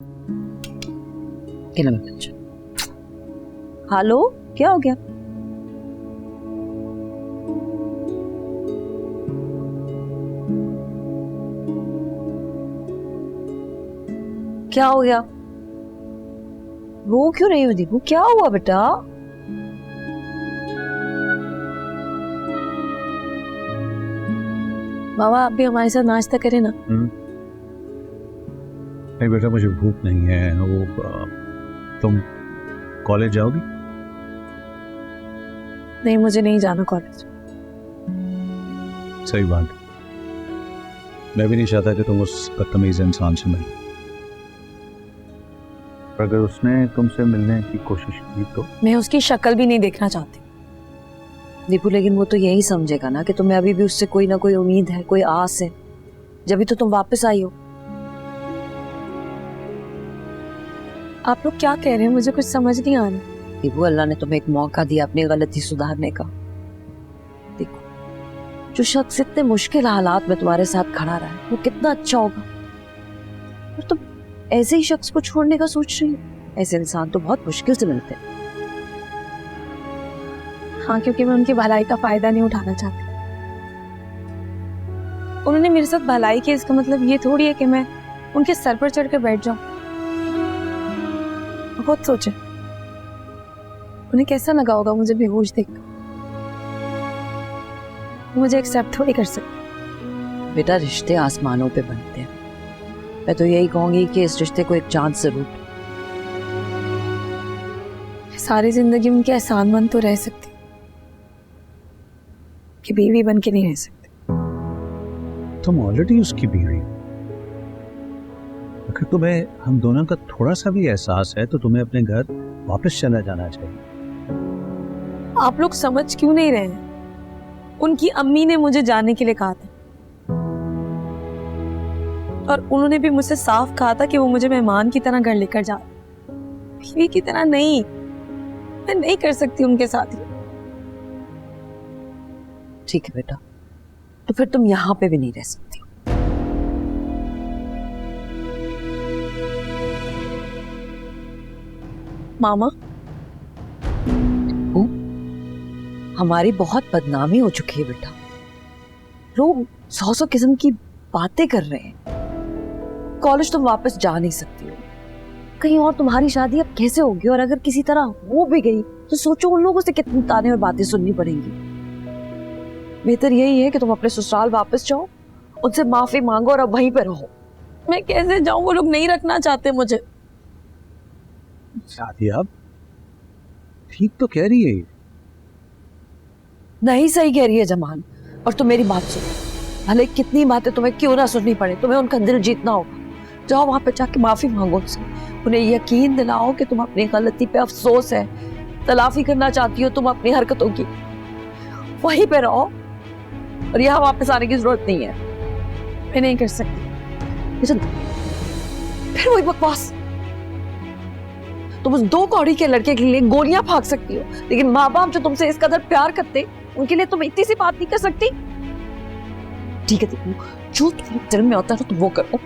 Hello, क्या हो गया? क्या हो गया? रो क्यों रही हो दीपू? क्या हुआ बेटा? बाबा आप भी हमारे साथ नाश्ता करें ना। नहीं बेटा, मुझे भूख नहीं है। वो तुम कॉलेज जाओगी? नहीं, मुझे नहीं जाना कॉलेज। सही बात। मैं भी नहीं चाहता कि तुम उस बदतमीज इंसान से मिलो। अगर उसने तुमसे मिलने की कोशिश की तो? मैं उसकी शक्ल भी नहीं देखना चाहती। दीपू लेकिन वो तो यही समझेगा ना कि तुम्हें अभी भी उससे कोई ना कोई उम्मीद है, कोई आस है, जब भी तो तुम वापस आई हो। आप लोग क्या कह रहे हैं? मुझे कुछ समझ नहीं आ रहा। दीपू अल्लाह ने तुम्हें एक मौका दिया अपनी गलती सुधारने का। देखो, जो शख्स इतने मुश्किल हालात में तुम्हारे साथ खड़ा रहा है वो कितना अच्छा होगा, और तुम ऐसे ही शख्स को छोड़ने का सोच रही हो। ऐसे इंसान तो बहुत मुश्किल से मिलते हैं। हाँ, क्योंकि मैं उनकी भलाई का फायदा नहीं उठाना चाहती। उन्होंने मेरे साथ भलाई की, इसका मतलब ये थोड़ी है कि मैं उनके सर पर चढ़ कर बैठ जाऊं। बहुत सोचे उन्हें कैसा लगा होगा मुझे बेहोश देखकर। मुझे एक्सेप्ट थोड़ी कर सकते। बेटा, रिश्ते आसमानों पे बनते हैं। मैं तो यही कहूंगी कि इस रिश्ते को एक चांस जरूर। सारी जिंदगी उनके एहसान मंद तो रह सकती, कि बीवी बन के नहीं रह सकती। तुम ऑलरेडी उसकी बीवी हो। अगर तुम्हें हम दोनों का थोड़ा सा भी एहसास है तो तुम्हें अपने घर वापस चला जाना चाहिए। आप लोग समझ क्यों नहीं रहे हैं? उनकी अम्मी ने मुझे जाने के लिए कहा था, और उन्होंने भी मुझसे साफ कहा था कि वो मुझे मेहमान की तरह घर लेकर जा, बीवी की तरह नहीं। मैं नहीं कर सकती उनके साथ ही। ठीक है बेटा, तो फिर तुम यहाँ पे भी नहीं रह सकती। मामा, हमारी बहुत बदनामी हो चुकी है बेटा। लोग सौ सौ किस्म की बातें कर रहे हैं। कॉलेज तुम वापस जा नहीं सकती हो, कहीं और तुम्हारी शादी अब कैसे होगी, और अगर किसी तरह हो भी गई तो सोचो उन लोगों से कितनी ताने और बातें सुननी पड़ेंगी। बेहतर यही है कि तुम अपने ससुराल वापस जाओ, उनसे माफी मांगो और अब वहीं पे रहो। मैं कैसे जाऊं? वो लोग नहीं रखना चाहते मुझे। शादी अब ठीक तो कह रही है। नहीं सही कह रही है जमान। और तुम मेरी बात सुनो, भले कितनी बातें तुम्हें क्यों ना सुननी पड़े, तुम्हें उनका दिल जीतना होगा। जाओ वहां पे जाके माफी मांगो उनसे, उन्हें यकीन दिलाओ कि तुम अपनी गलती पे अफसोस है, तलाफी करना चाहती हो तुम अपनी हरकतों की। वहीं पे रहो और यहाँ वापस आने की जरूरत नहीं है। मैं नहीं कर सकती। फिर वही बकवास। तुम उस दो कौड़ी के लड़के के लिए गोलियां फाक सकती हो, लेकिन माँ बाप जो तुमसे इस कदर प्यार करते उनके लिए तुम इतनी सी बात नहीं कर सकती। ठीक है, जो तुम्हारे दिल में होता है तो तुम वो करो।